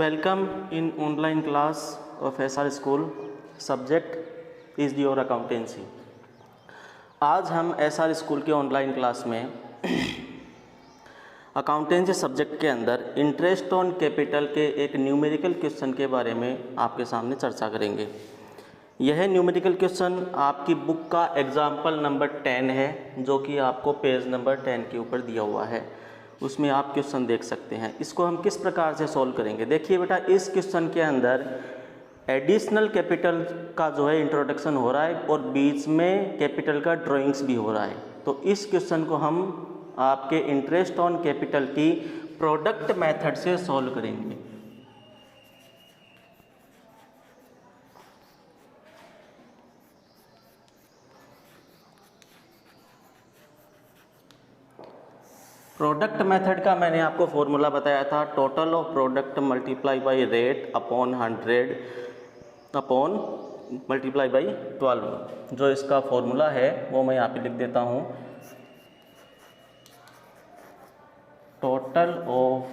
Welcome in online class of SR School. Subject is your accountancy. आज हम SR school के online class में accountancy subject के अंदर इंटरेस्ट ऑन कैपिटल के एक न्यूमेरिकल क्वेश्चन के बारे में आपके सामने चर्चा करेंगे। यह न्यूमेरिकल क्वेश्चन आपकी बुक का एग्जाम्पल नंबर 10 है, जो कि आपको पेज नंबर 10 के ऊपर दिया हुआ है। उसमें आप क्वेश्चन देख सकते हैं। इसको हम किस प्रकार से सॉल्व करेंगे, देखिए बेटा, इस क्वेश्चन के अंदर एडिशनल कैपिटल का जो है इंट्रोडक्शन हो रहा है और बीच में कैपिटल का ड्राइंग्स भी हो रहा है। तो इस क्वेश्चन को हम आपके इंटरेस्ट ऑन कैपिटल की प्रोडक्ट मेथड से सॉल्व करेंगे। प्रोडक्ट मेथड का मैंने आपको फॉर्मूला बताया था, total of product multiply by rate upon 100 upon multiply by 12। जो इसका फॉर्मूला है वो मैं यहाँ पे लिख देता हूँ, total of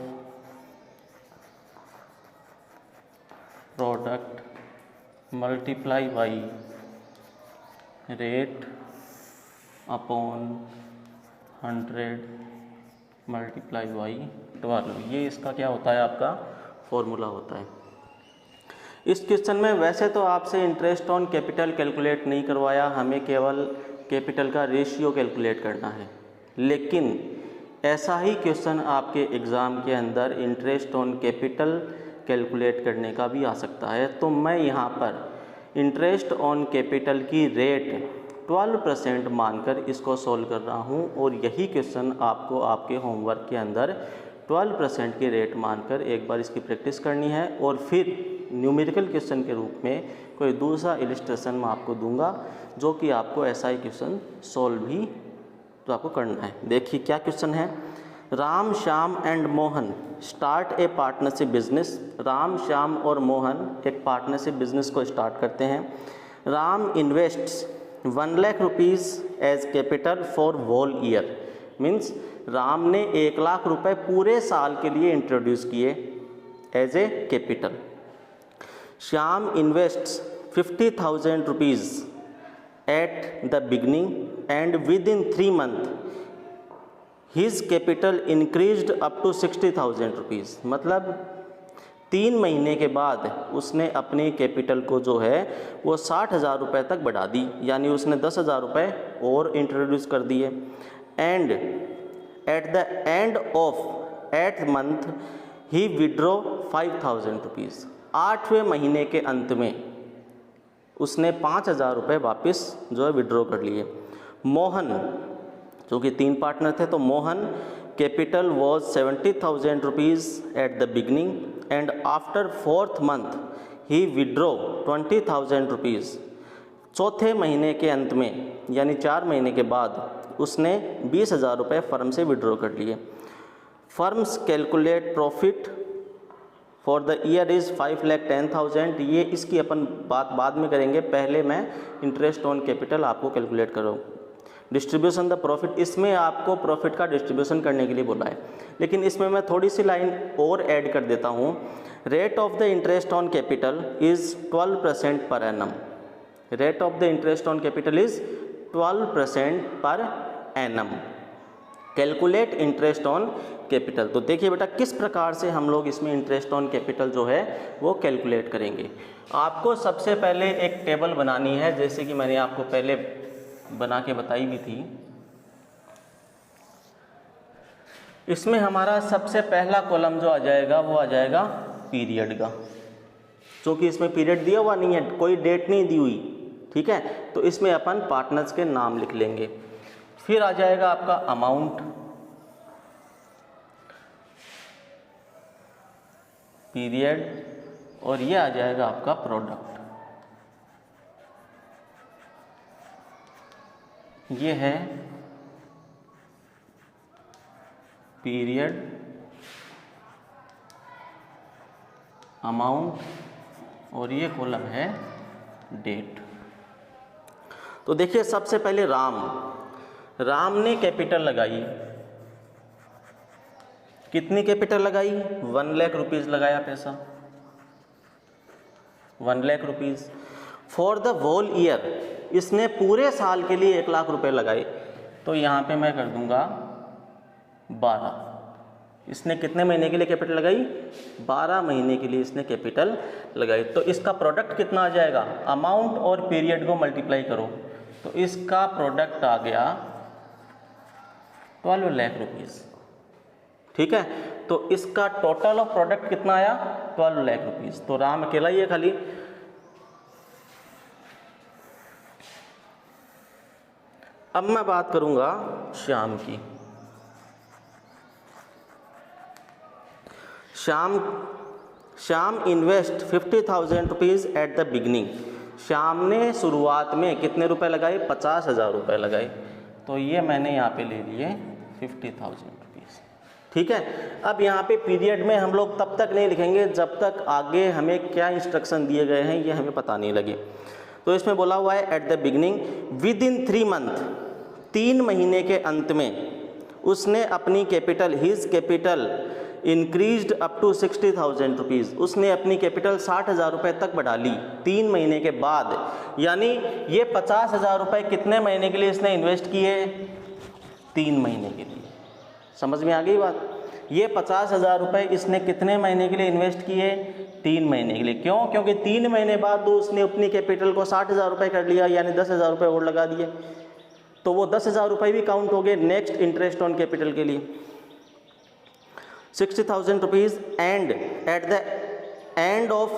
product multiply by rate upon 100 multiply by 12। ये इसका क्या होता है, आपका फॉर्मूला होता है। इस क्वेश्चन में वैसे तो आपसे इंटरेस्ट ऑन कैपिटल कैलकुलेट नहीं करवाया, हमें केवल कैपिटल का रेशियो कैलकुलेट करना है। लेकिन ऐसा ही क्वेश्चन आपके एग्ज़ाम के अंदर इंटरेस्ट ऑन कैपिटल कैलकुलेट करने का भी आ सकता है। तो मैं यहाँ पर इंटरेस्ट ऑन कैपिटल की रेट 12% मानकर इसको सॉल्व कर रहा हूँ, और यही क्वेश्चन आपको आपके होमवर्क के अंदर 12% की रेट मानकर एक बार इसकी प्रैक्टिस करनी है, और फिर न्यूमेरिकल क्वेश्चन के रूप में कोई दूसरा इलिस्ट्रेशन मैं आपको दूंगा, जो कि आपको ऐसा ही क्वेश्चन सॉल्व भी तो आपको करना है। देखिए क्या क्वेश्चन है। Ram, Shyam and Mohan start a partnership business. Ram, Shyam और मोहन एक पार्टनरशिप बिजनेस को स्टार्ट करते हैं। Ram invests 1 lakh rupees as capital for whole year. Means Ram ने 1 लाख रुपए पूरे साल के लिए इंट्रोड्यूस किए as a capital. Shyam invests 50,000 rupees at the beginning and within 3 month his capital increased up to 60,000 rupees. मतलब 3 महीने के बाद उसने अपने कैपिटल को जो है वो 60,000 रुपये तक बढ़ा दी, यानी उसने 10,000 रुपये और इंट्रोड्यूस कर दिए। And at the end of 8th month he withdraw 5,000 rupees. 8वें महीने के अंत में उसने 5,000 रुपये वापस जो है विड्रॉ कर लिए। मोहन, जो कि 3 पार्टनर थे, तो Mohan capital was 70,000 rupees at the beginning and after 4th month he withdraw 20,000 rupees. 4थे महीने के अंत में यानी 4 महीने के बाद उसने 20,000 रुपये फर्म से विड्रॉ कर लिए। Firms calculate profit for the year is 5,10,000। ये इसकी अपन बात बाद में करेंगे, पहले मैं इंटरेस्ट ऑन कैपिटल आपको कैलकुलेट करूँ। डिस्ट्रीब्यूशन द प्रॉफिट, इसमें आपको प्रॉफिट का डिस्ट्रीब्यूशन करने के लिए बोला है, लेकिन इसमें मैं थोड़ी सी लाइन और ऐड कर देता हूँ। Rate of the interest on capital is 12% per annum. Rate of the interest on capital is 12% per annum. Calculate interest on capital. तो देखिए बेटा, किस प्रकार से हम लोग इसमें इंटरेस्ट ऑन कैपिटल जो है वो कैलकुलेट करेंगे। आपको सबसे पहले एक टेबल बनानी है, जैसे कि मैंने आपको पहले बना के बताई भी थी। इसमें हमारा सबसे पहला कॉलम जो आ जाएगा वो आ जाएगा पीरियड का, क्योंकि इसमें पीरियड दिया हुआ नहीं है, कोई डेट नहीं दी हुई, ठीक है। तो इसमें अपन पार्टनर्स के नाम लिख लेंगे। फिर आ जाएगा आपका अमाउंट, पीरियड, और ये आ जाएगा आपका प्रोडक्ट। ये है पीरियड, अमाउंट, और ये कॉलम है डेट। तो देखिए सबसे पहले राम ने कैपिटल लगाई, कितनी कैपिटल लगाई? 1 लाख रुपीज़ लगाया पैसा, 1 lakh rupees. For the whole year, इसने पूरे साल के लिए 1 लाख रुपए लगाए, तो यहाँ पे मैं कर दूंगा 12। इसने कितने महीने के लिए कैपिटल लगाई? 12 महीने के लिए इसने कैपिटल लगाई। तो इसका प्रोडक्ट कितना आ जाएगा? अमाउंट और पीरियड को मल्टीप्लाई करो, तो इसका प्रोडक्ट आ गया 12 लाख रुपीज़। ठीक है, तो इसका टोटल ऑफ प्रोडक्ट कितना आया? 12 लाख रुपीज़। तो राम अकेला ही है खाली। अब मैं बात करूंगा श्याम की। Shyam invest 50,000 rupees at the beginning. Shyam ने शुरुआत में कितने रुपए लगाए? 50,000 रुपये लगाए। तो ये मैंने यहाँ पे ले लिए 50,000 रुपीज़। ठीक है, अब यहाँ पे पीरियड में हम लोग तब तक नहीं लिखेंगे जब तक आगे हमें क्या इंस्ट्रक्शन दिए गए हैं ये हमें पता नहीं लगे। तो इसमें बोला हुआ है at the beginning within 3 month, 3 महीने के अंत में उसने अपनी capital, his capital increased up to 60,000 rupees. उसने अपनी कैपिटल 60,000 रुपये तक बढ़ा ली 3 महीने के बाद। यानी ये 50,000 रुपये कितने महीने के लिए इसने इन्वेस्ट किए? 3 महीने के लिए। समझ में आ गई बात? ये 50,000 रुपये इसने कितने महीने के लिए इन्वेस्ट किए? 3 महीने के लिए। क्यों? क्योंकि 3 महीने बाद तो उसने अपनी कैपिटल को 60,000 रुपये कर लिया, यानी 10,000 रुपये और लगा दिए, तो वो 10,000 रुपये भी काउंट हो गए नेक्स्ट इंटरेस्ट ऑन कैपिटल के लिए। 60,000 rupees and at the end of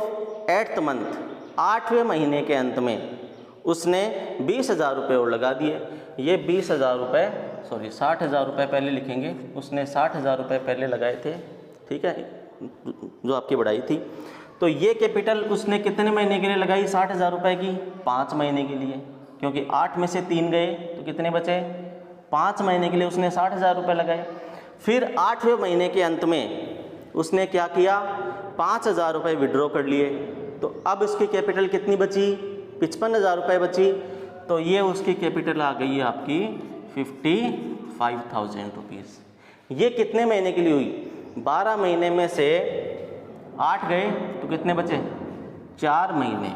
8th month, 8वें महीने के अंत में उसने 20,000 रुपये और लगा दिए। ये 20,000 रुपये, सॉरी 60,000 रुपये पहले लिखेंगे, उसने 60,000 रुपये पहले लगाए थे। ठीक है, जो आपकी बढ़ाई थी। तो ये कैपिटल उसने कितने महीने के लिए लगाई? 60,000 रुपये की 5 महीने के लिए, क्योंकि 8 में से 3 गए तो कितने बचे? 5 महीने के लिए उसने 60,000 रुपये लगाए। फिर 8वें महीने के अंत में उसने क्या किया? 5,000 रुपये विड्रॉ कर लिए। तो अब उसकी कैपिटल कितनी बची? 55,000 रुपये बची। तो ये उसकी कैपिटल आ गई है आपकी 55,000 रुपीज़। ये कितने महीने के लिए हुई? 12 महीने में से 8 गए तो कितने बचे? 4 महीने।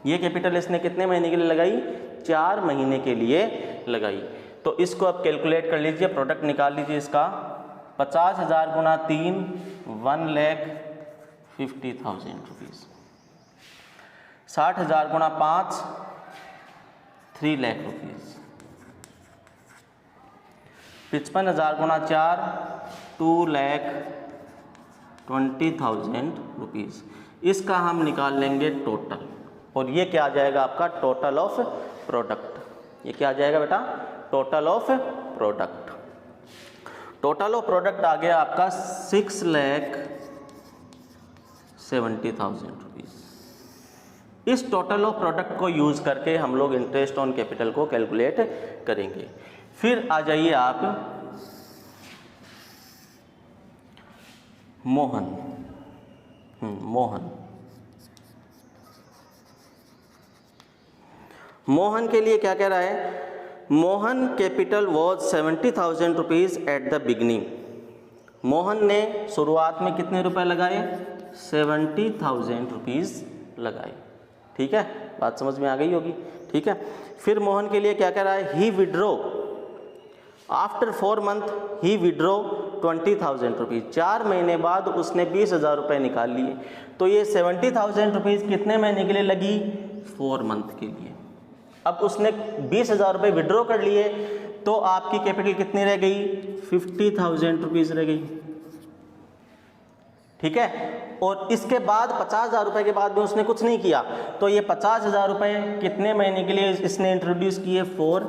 ये कैपिटल इसने कितने महीने के लिए लगाई? 4 महीने के लिए लगाई। तो इसको आप कैलकुलेट कर लीजिए, प्रोडक्ट निकाल लीजिए इसका। 50,000 गुना 3, 1,50,000 रुपीज़। 60,000 गुना 5, 3 लाख रुपीज़। 55,000 गुना 4, 2,20,000 रुपीज़। इसका हम निकाल लेंगे टोटल, और ये क्या आ जाएगा आपका? Total of product. ये क्या आ जाएगा बेटा? Total of product. Total of product आ गया आपका 6,70,000 रुपीज़। इस टोटल ऑफ प्रोडक्ट को यूज़ करके हम लोग इंटरेस्ट ऑन कैपिटल को कैलकुलेट करेंगे। फिर आ जाइए आप मोहन। मोहन के लिए क्या कह रहा है? Mohan capital was 70,000 rupees at the beginning. Mohan ने शुरुआत में कितने रुपए लगाए? 70,000 रुपीज़ लगाए। ठीक है, बात समझ में आ गई होगी। ठीक है, फिर मोहन के लिए क्या कह रहा है? ही withdraw after 4 month, he withdraw 20,000 rupees. 4 महीने बाद उसने 20,000 रुपये निकाल लिए। तो ये 70,000 रुपीज़ कितने महीने के लिए लगी? 4 मंथ के लिए। अब उसने 20,000 रुपये विड्रॉ कर लिए, तो आपकी कैपिटल कितनी रह गई? 50,000 रुपीज़ रह गई। ठीक है, और इसके बाद 50,000 रुपये के बाद भी उसने कुछ नहीं किया, तो ये 50,000 रुपये कितने महीने के लिए इसने इंट्रोड्यूस किए? 4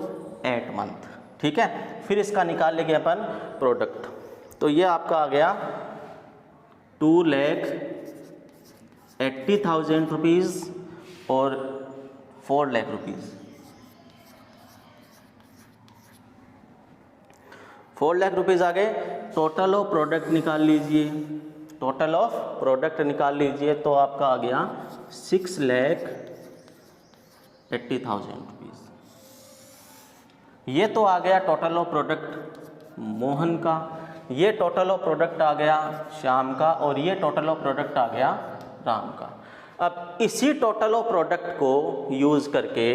8 मंथ। ठीक है, फिर इसका निकाल लेंगे अपन प्रोडक्ट। तो ये आपका आ गया 2,80,000 रुपीज़ और 4 लाख रुपीज़। 4 लाख रुपीज़ आ गए। टोटल ऑफ प्रोडक्ट निकाल लीजिए। टोटल ऑफ प्रोडक्ट निकाल लीजिए, तो आपका आ गया 6,80,000 रुपीज़। ये तो आ गया टोटल ऑफ प्रोडक्ट मोहन का, ये टोटल ऑफ प्रोडक्ट आ गया श्याम का, और ये टोटल ऑफ प्रोडक्ट आ गया राम का। अब इसी टोटल ऑफ प्रोडक्ट को यूज करके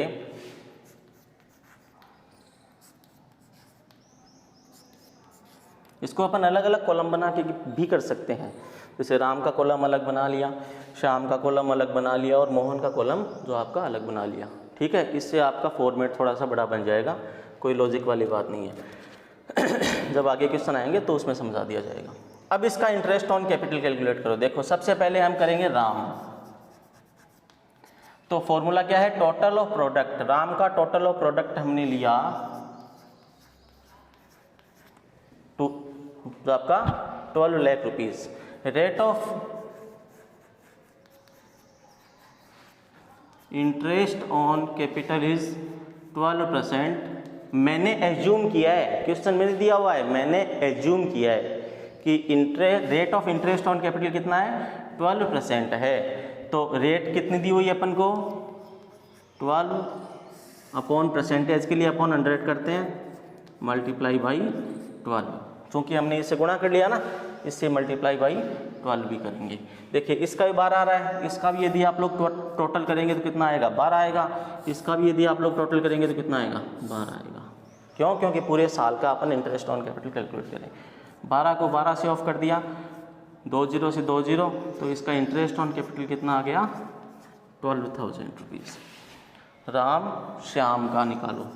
इसको अपन अलग अलग कॉलम बना के भी कर सकते हैं। जैसे राम का कॉलम अलग बना लिया, श्याम का कॉलम अलग बना लिया और मोहन का कॉलम जो आपका अलग बना लिया। ठीक है, इससे आपका फॉर्मेट थोड़ा सा बड़ा बन जाएगा, कोई लॉजिक वाली बात नहीं है। जब आगे क्वेश्चन आएंगे तो उसमें समझा दिया जाएगा। अब इसका इंटरेस्ट ऑन कैपिटल कैलकुलेट करो। देखो सबसे पहले हम करेंगे राम, तो फॉर्मूला क्या है, टोटल ऑफ प्रोडक्ट। राम का टोटल ऑफ प्रोडक्ट हमने लिया तो आपका 12 lakh rupees. Rate of interest on capital is 12%। मैंने एज्यूम किया है, क्वेश्चन में दिया हुआ है, मैंने एज्यूम किया है कि rate of interest on capital कितना है, 12% है। तो रेट कितनी दी हुई है अपन को, 12 अपॉन परसेंटेज के लिए अपॉन 100 करते हैं, मल्टीप्लाई बाई 12। क्योंकि हमने इसे गुणा कर लिया ना, इससे मल्टीप्लाई बाई 12 भी करेंगे। देखिए इसका भी 12 आ रहा है, इसका भी यदि आप लोग टोटल करेंगे तो कितना आएगा, 12 आएगा। इसका भी यदि आप लोग टोटल करेंगे तो कितना आएगा, 12 आएगा। क्यों, क्योंकि पूरे साल का अपन इंटरेस्ट ऑन कैपिटल कैलकुलेट करें। 12 को 12 से ऑफ कर दिया, 2 0 से 2 0, तो इसका इंटरेस्ट ऑन कैपिटल कितना आ गया, 12,000 रुपीज़। राम श्याम का निकालो।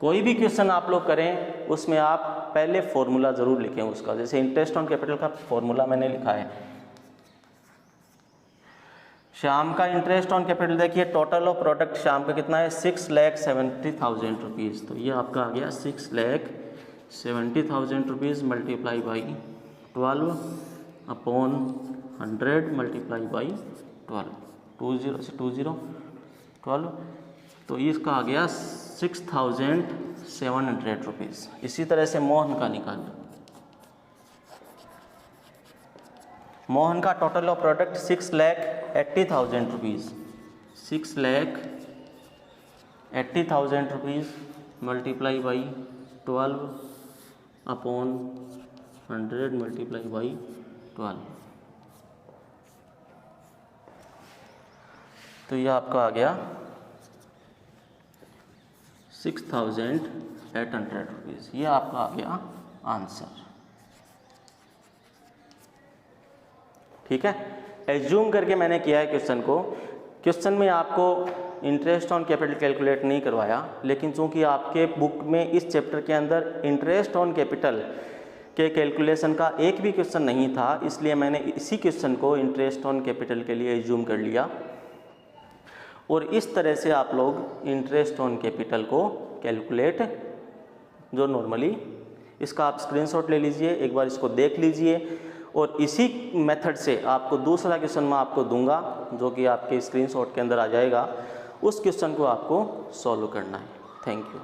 कोई भी क्वेश्चन आप लोग करें उसमें आप पहले फॉर्मूला ज़रूर लिखें उसका। जैसे इंटरेस्ट ऑन कैपिटल का फॉर्मूला मैंने लिखा है। श्याम का इंटरेस्ट ऑन कैपिटल देखिए, टोटल ऑफ प्रोडक्ट श्याम का कितना है, 6,70,000 रुपीज़। तो ये आपका आ गया 6,70,000 rupees multiply by 12 upon 100 multiply by 12, 2 0 से 2 0 12, तो इसका आ गया 6,700 रुपीज़। इसी तरह से मोहन का निकाल। मोहन का total of product 6,80,000 rupees, 6,80,000 rupees multiply by 12 upon 100 multiply by 12, तो यह आपका आ गया 6,800 रुपीज़। ये आपका आ गया आंसर। ठीक है, एज्यूम करके मैंने किया है क्वेश्चन को। क्वेश्चन में आपको इंटरेस्ट ऑन कैपिटल कैलकुलेट नहीं करवाया, लेकिन चूंकि आपके बुक में इस चैप्टर के अंदर इंटरेस्ट ऑन कैपिटल के कैलकुलेशन का एक भी क्वेश्चन नहीं था, इसलिए मैंने इसी क्वेश्चन को इंटरेस्ट ऑन कैपिटल के लिए एज्यूम कर लिया। और इस तरह से आप लोग इंटरेस्ट ऑन कैपिटल को कैलकुलेट जो नॉर्मली, इसका आप स्क्रीनशॉट ले लीजिए, एक बार इसको देख लीजिए। और इसी मेथड से आपको दूसरा क्वेश्चन मैं आपको दूंगा जो कि आपके स्क्रीनशॉट के अंदर आ जाएगा, उस क्वेश्चन को आपको सॉल्व करना है। Thank you.